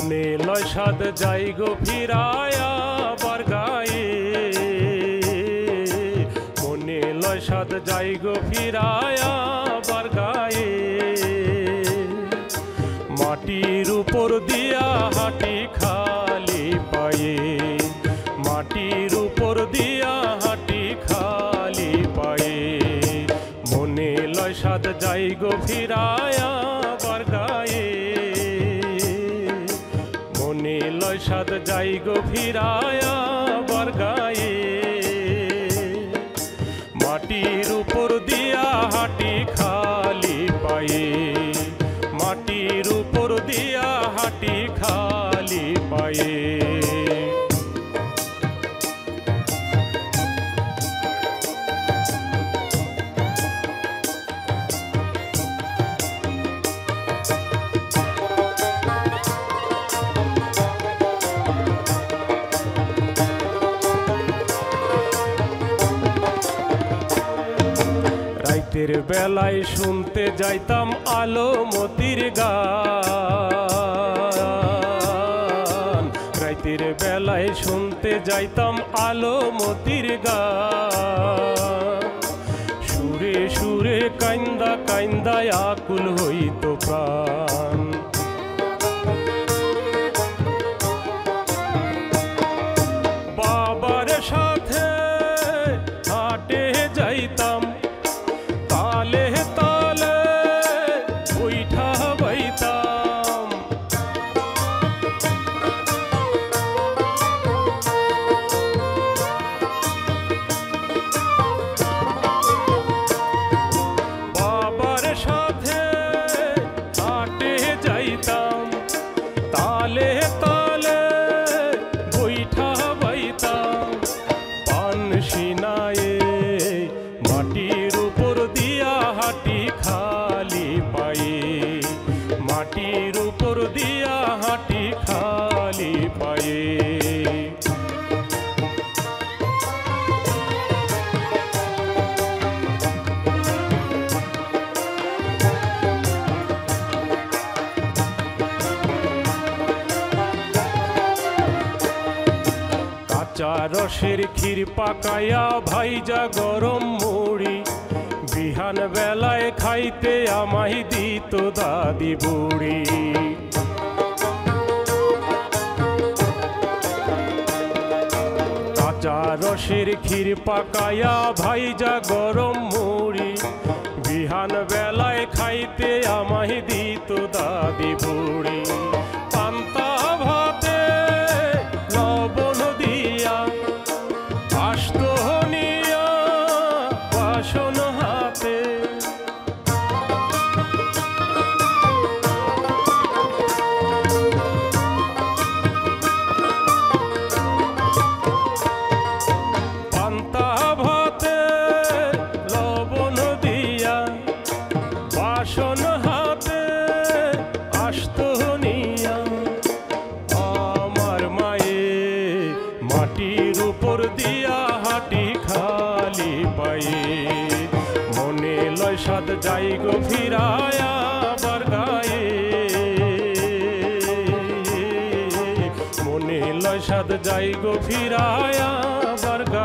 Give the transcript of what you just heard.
মনে লয় সাদ যাই গো ফিরায়া বার গায়ে, মনে লয় সাদ যাই গো ফিরায়া বার গায়ে। মাটির উপর দিয়া হাঁটি খালি পায়ে, মাটির উপর দিয়া হাঁটি খালি পায়ে। মনে লয় সাদ যাই গো ফিরায়া বার গায়ে, মনে লয় সাদ যাই গো ফিরায়া বার গায়ে। মাটির উপর দিয়া হাঁটি খালি পায়ে, মাটির উপর দিয়া হাঁটি খালি পায়ে। রাতের বেলায় শুনতে যাইতাম আলোমতির গান, রাতের বেলায় শুনতে যাইতাম আলোমতির গান। সুরে সুরে কান্দা কান্দা আকুল হইত প্রাণ। বাবার সাথে হাটে যাইতাম, তালে তালে বৈঠা বাইতাম। বাবার সাথে হাটে যাইতাম, তালে তালে বৈঠা বাইতাম। পান সিনায়ে মাটির উপর দিয়া হাঁটি খালি পায়ে, মাটির উপর দিয়া হাঁটি খালি পায়ে। কাঁচা রসের ক্ষীর পাকায়া ভাইজা গরম মুড়ি, বিহান বেলায় খাইতে আমায় দিত দাদি বুড়ি। কাঁচা রসের ক্ষীর পাকায়া ভাইজা গরম মুড়ি, বিহান বেলায় খাইতে আমায় দিত দাদি বুড়ি। পান্তা ভাতে লবণ দিয়া আসতো নিয়া বাসন হাতে। পান্তা ভাতে লবণ দিয়া বাসন হাতে আসতো নিয়া। আমার মায়ে মাটির উপর দিয়া হাঁটি খালি পায়ে, মনে লয় সাদ যাই গো ফিরায়া বার গায়ে, মনে লয় সাদ যাই গো ফিরায়া বার গায়ে।